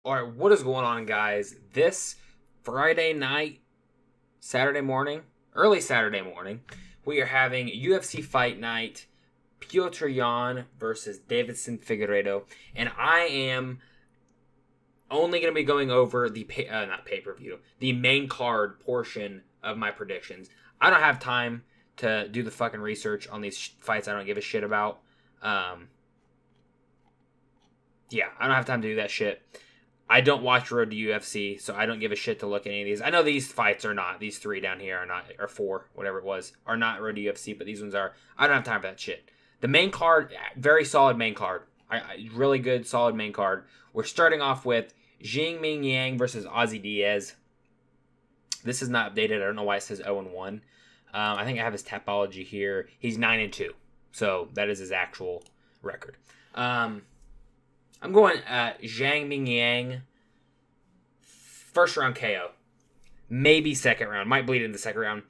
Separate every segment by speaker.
Speaker 1: All right, what is going on, guys? This Friday night, early Saturday morning, we are having UFC Fight Night, Piotr Jan versus Davidson Figueiredo, and I am only going to be going over the the main card portion of my predictions. I don't have time to do the fucking research on these fights I don't give a shit about. I don't have time to do that shit. I don't watch Road to UFC, so I don't give a shit to look at any of these. I know these fights are not. These three down here are not, or four, whatever it was, are not Road to UFC, but these ones are. I don't have time for that shit. The main card, very solid main card. Really good, solid main card. We're starting off with Ming Yang versus Ozzy Diaz. This is not updated. I don't know why it says 0-1. I think I have his Tapology here. He's 9-2, so that is his actual record. I'm going Ming Yang, first round KO. Maybe second round. Might bleed into the second round.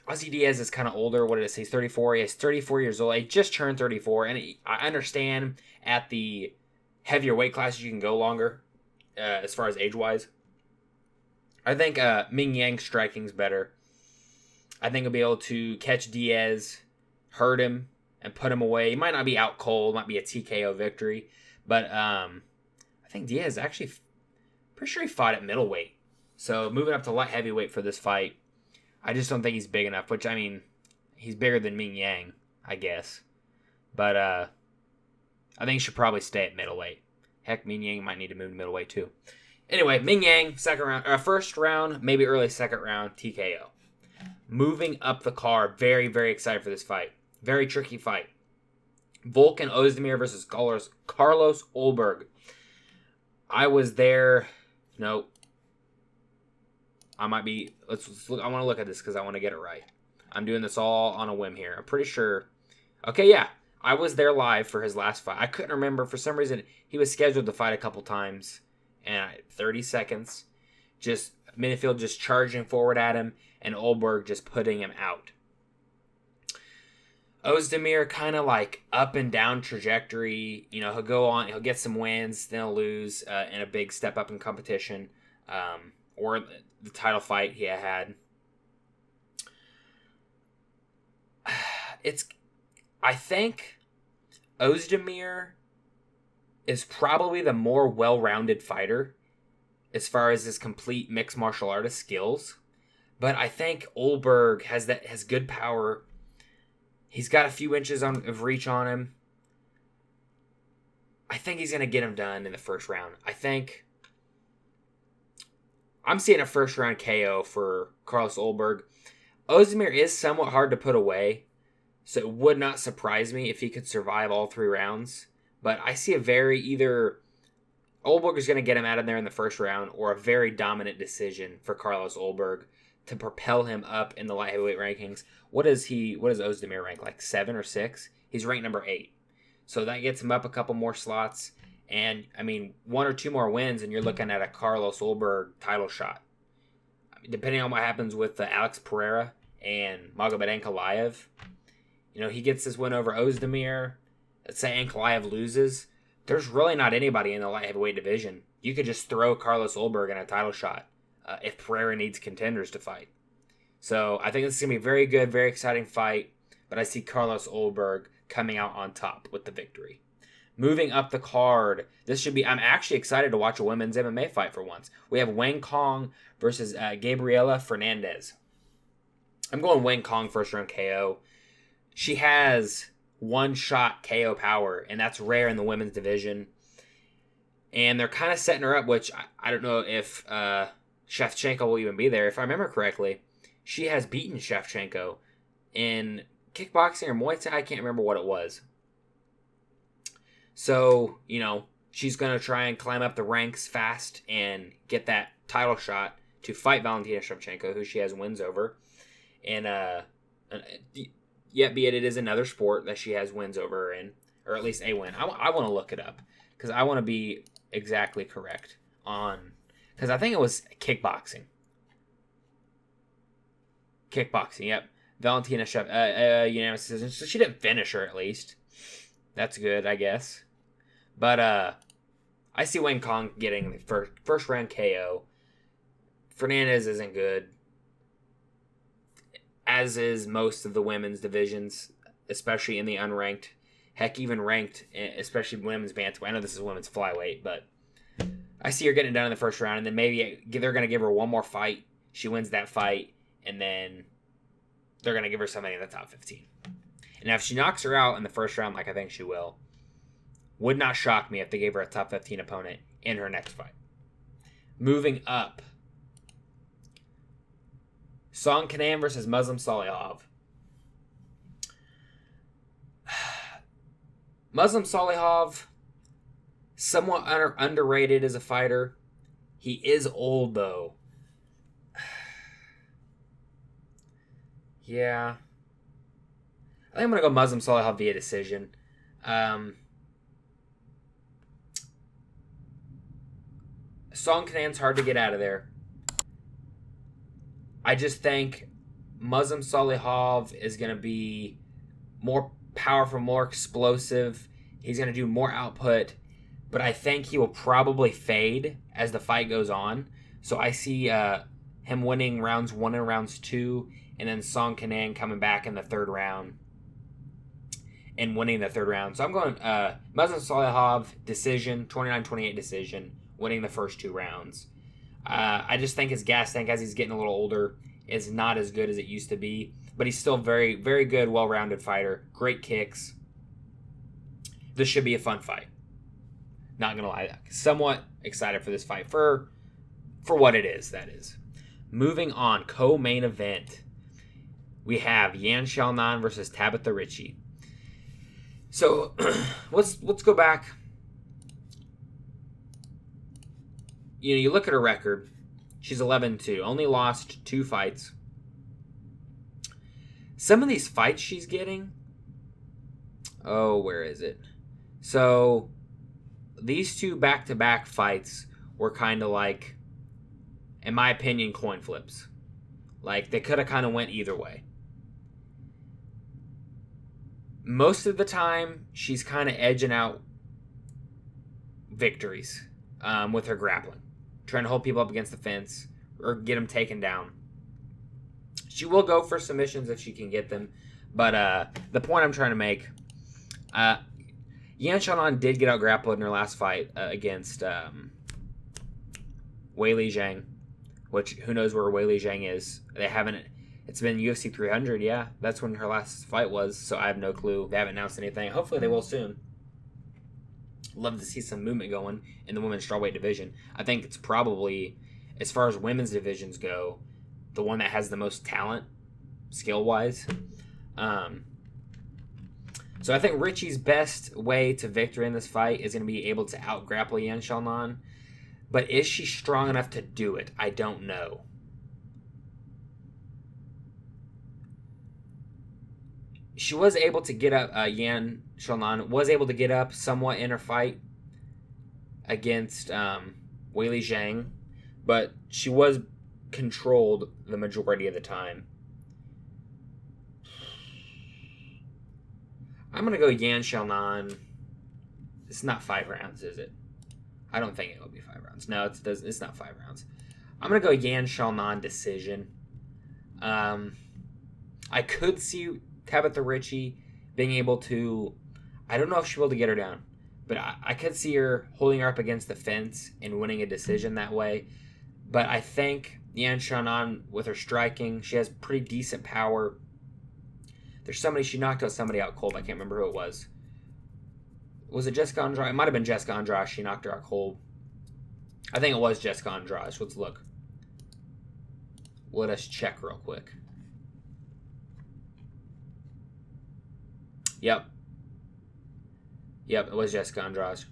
Speaker 1: Ozzy Diaz is kind of older. What did it say? He's 34. He's 34 years old. He just turned 34. And I understand at the heavier weight classes you can go longer as far as age-wise. I think Ming Yang's striking's better. I think he'll be able to catch Diaz, hurt him, and put him away. He might not be out cold. Might be a TKO victory. But I think Diaz actually, pretty sure he fought at middleweight. So moving up to light heavyweight for this fight. I just don't think he's big enough. Which, I mean, he's bigger than Ming Yang, I guess. But I think he should probably stay at middleweight. Heck, Ming Yang might need to move to middleweight too. Anyway, Ming Yang, first round, maybe early second round, TKO. Moving up the card. Very, very excited for this fight. Very tricky fight. Volkan Ozdemir versus Carlos Olberg. I was there. No. I might be. Let's look. I want to look at this because I want to get it right. I'm doing this all on a whim here. I'm pretty sure. Okay, yeah. I was there live for his last fight. I couldn't remember. For some reason, he was scheduled to fight a couple times. And 30 seconds. Just Minifield just charging forward at him. And Olberg just putting him out. Ozdemir kind of like up and down trajectory. You know, he'll go on, he'll get some wins, then he'll lose in a big step up in competition. Or the title fight he had. I think Ozdemir is probably the more well-rounded fighter as far as his complete mixed martial artist skills. But I think Olberg has good power. He's got a few inches of reach on him. I think he's going to get him done in the first round. I'm seeing a first round KO for Carlos Olberg. Ozdemir is somewhat hard to put away, so it would not surprise me if he could survive all 3 rounds. But I see either Olberg is going to get him out of there in the first round, or a very dominant decision for Carlos Olberg to propel him up in the light heavyweight rankings. What does Ozdemir rank? Like 7 or 6? He's ranked number 8. So that gets him up a couple more slots. And, I mean, 1 or 2 more wins, and you're looking at a Carlos Olberg title shot. I mean, depending on what happens with Alex Pereira and Magomed Ankalaev, you know, he gets this win over Ozdemir. Let's say Ankalaev loses. There's really not anybody in the light heavyweight division. You could just throw Carlos Olberg in a title shot if Pereira needs contenders to fight. So I think this is going to be a very good, very exciting fight. But I see Carlos Olberg coming out on top with the victory. Moving up the card, I'm actually excited to watch a women's MMA fight for once. We have Wang Kong versus Gabriela Fernandez. I'm going Wang Kong first round KO. She has one-shot KO power, and that's rare in the women's division. And they're kind of setting her up, which I don't know if Shevchenko will even be there. If I remember correctly, she has beaten Shevchenko in kickboxing or Muay Thai. I can't remember what it was. So, you know, she's going to try and climb up the ranks fast and get that title shot to fight Valentina Shevchenko, who she has wins over. And, yet be it is another sport that she has wins over in, or at least a win. I want to look it up because I want to be exactly correct on, because I think it was kickboxing. Kickboxing, yep. Valentina unanimous decision. So she didn't finish her, at least. That's good, I guess. But I see Wayne Kong getting the first round KO. Fernandez isn't good, as is most of the women's divisions, especially in the unranked. Heck, even ranked, especially women's bantamweight. I know this is women's flyweight, but I see her getting it done in the first round, and then maybe they're going to give her one more fight. She wins that fight, and then they're going to give her somebody in the top 15. And if she knocks her out in the first round, like I think she will, would not shock me if they gave her a top 15 opponent in her next fight. Moving up, Song Kanan versus Muslim Salihov. Muslim Salihov, somewhat underrated as a fighter. He is old, though. Yeah. I think I'm going to go Muslim Salihov via decision. Song Kanan's hard to get out of there. I just think Muslim Salihov is going to be more powerful, more explosive. He's going to do more output, but I think he will probably fade as the fight goes on. So I see him winning rounds 1 and rounds 2, and then Song Kanan coming back in the third round and winning the third round. So I'm going Muslim Salihov decision, 29-28 decision, winning the first 2 rounds. I just think his gas tank, as he's getting a little older, is not as good as it used to be. But he's still very, very good, well-rounded fighter. Great kicks. This should be a fun fight. Not going to lie. Somewhat excited for this fight for what it is, that is. Moving on, co-main event. We have Yan Xiaonan versus Tabitha Ricci. So, let's go back. You look at her record. She's 11-2. Only lost 2 fights. Some of these fights she's getting. Oh, where is it? So, these 2 back-to-back fights were kind of like, in my opinion, coin flips. Like, they could have kind of went either way. Most of the time, she's kind of edging out victories with her grappling. Trying to hold people up against the fence or get them taken down. She will go for submissions if she can get them. But the point I'm trying to make, Yan Xiaonan did get out grappled in her last fight against Weili Zhang, which who knows where Weili Zhang is. They haven't. It's been UFC 300, yeah. That's when her last fight was, so I have no clue. They haven't announced anything. Hopefully they will soon. Love to see some movement going in the women's strawweight division. I think it's probably, as far as women's divisions go, the one that has the most talent, skill-wise. So I think Richie's best way to victory in this fight is going to be able to out-grapple Yan Xiaonan. But is she strong enough to do it? I don't know. She was able to get up, Yan Xiaonan was able to get up somewhat in her fight against Weili Zhang, but she was controlled the majority of the time. I'm going to go Yan Xiaonan. It's not 5 rounds, is it? I don't think it will be 5 rounds. No, it's not 5 rounds. I'm going to go Yan Xiaonan decision. I could see Tabitha Ricci being able to, I don't know if she'll be able to get her down, but I could see her holding her up against the fence and winning a decision that way. But I think Yan Xiaonan, with her striking, she has pretty decent power. There's somebody, she knocked somebody out cold. I can't remember who it was. Was it Jessica Andrade? It might have been Jessica Andrade. She knocked her out cold. I think it was Jessica Andrade. Let's look. Let us check real quick. Yep, it was Jessica Andrade.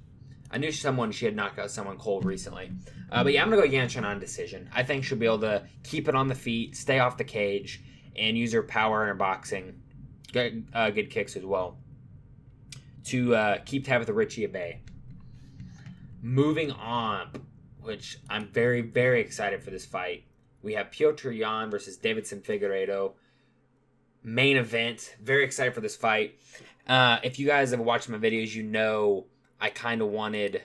Speaker 1: I knew she had knocked out someone cold recently. But yeah, I'm going to go Yan Xiaonan decision. I think she'll be able to keep it on the feet, stay off the cage, and use her power in her boxing. Get good kicks as well. To keep Tabitha Ricci at bay. Moving on, which I'm very, very excited for this fight. We have Petr Yan versus Deiveson Figueiredo. Main event. Very excited for this fight. If you guys have watched my videos, you know I kind of wanted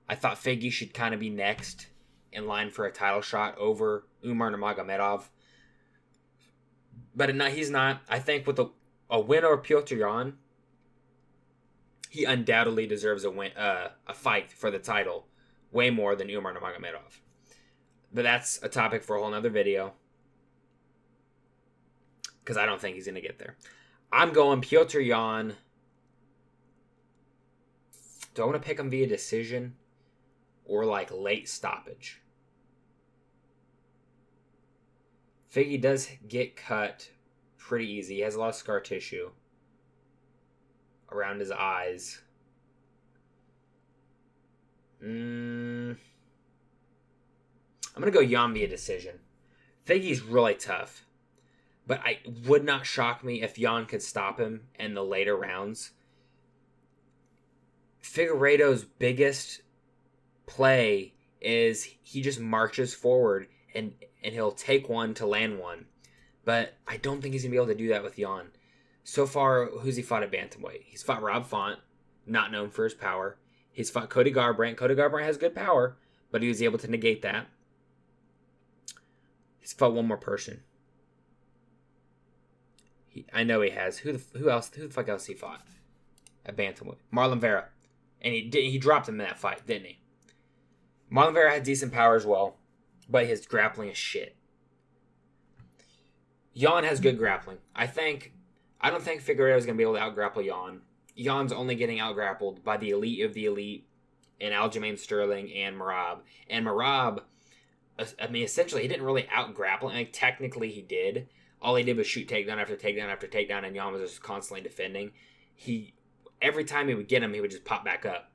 Speaker 1: I thought Figgy should kind of be next in line for a title shot over Umar Nurmagomedov. But he's not. I think with a win over Petr Yan, he undoubtedly deserves a fight for the title way more than Umar Nurmagomedov. But that's a topic for a whole nother video, because I don't think he's going to get there. I'm going Petr Yan. Do I want to pick him via decision or like late stoppage? Figgy does get cut pretty easy. He has a lot of scar tissue around his eyes. I'm going to go Yan via decision. Figgy's really tough. But it would not shock me if Yan could stop him in the later rounds. Figueiredo's biggest play is he just marches forward and he'll take one to land one. But I don't think he's going to be able to do that with Yan. So far, who's he fought at bantamweight? He's fought Rob Font, not known for his power. He's fought Cody Garbrandt. Cody Garbrandt has good power, but he was able to negate that. He's fought one more person. I know he has. Who the fuck else he fought at bantamweight? Marlon Vera. And he dropped him in that fight, didn't he? Marlon Vera had decent power as well, but his grappling is shit. Yan has good grappling. I don't think Figueiredo is going to be able to out-grapple Yan. Jan's only getting out-grappled by the elite of the elite in Aljamain Sterling and Merab. And Merab, I mean, essentially, he didn't really out-grapple. I mean, technically, he did. All he did was shoot takedown after takedown after takedown, and Yan was just constantly defending. Every time he would get him, he would just pop back up.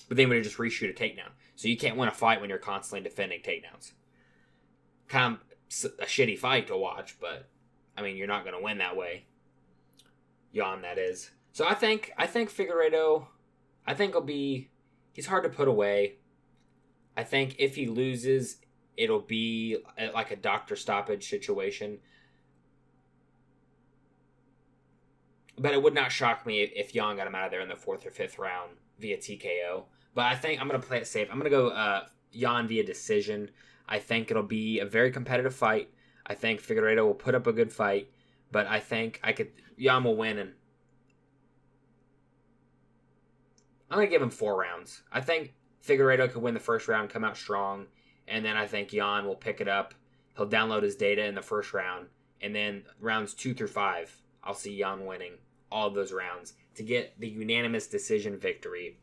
Speaker 1: But then he would just reshoot a takedown. So you can't win a fight when you're constantly defending takedowns. Kind of a shitty fight to watch, but, I mean, you're not going to win that way. Yan, that is. So I think Figueiredo, he's hard to put away. I think if he loses, it'll be like a doctor stoppage situation. But it would not shock me if Yan got him out of there in the 4th or 5th round via TKO. But I think I'm going to play it safe. I'm going to go Yan via decision. I think it'll be a very competitive fight. I think Figueiredo will put up a good fight. But I think Yan will win. And I'm going to give him 4 rounds. I think Figueiredo could win the first round, come out strong. And then I think Yan will pick it up. He'll download his data in the first round. And then rounds 2 through 5, I'll see Yan winning all of those rounds to get the unanimous decision victory.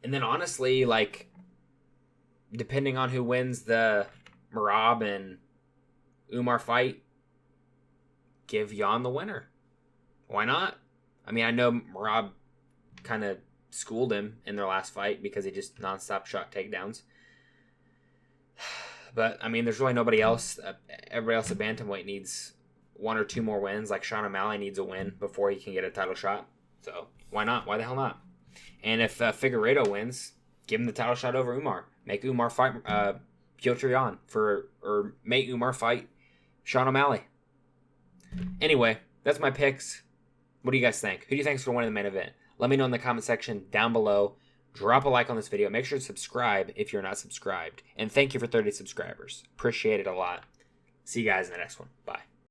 Speaker 1: And then honestly, like, depending on who wins the Merab and Umar fight, give Yan the winner. Why not? I mean, I know Merab kind of schooled him in their last fight because he just nonstop shot takedowns. But, I mean, there's really nobody else. Everybody else at bantamweight needs 1 or 2 more wins. Like Sean O'Malley needs a win before he can get a title shot. So, why not? Why the hell not? And if Figueiredo wins, give him the title shot over Umar. Make Umar fight Petr Yan or make Umar fight Sean O'Malley. Anyway, that's my picks. What do you guys think? Who do you think is going to win in the main event? Let me know in the comment section down below. Drop a like on this video. Make sure to subscribe if you're not subscribed. And thank you for 30 subscribers. Appreciate it a lot. See you guys in the next one. Bye.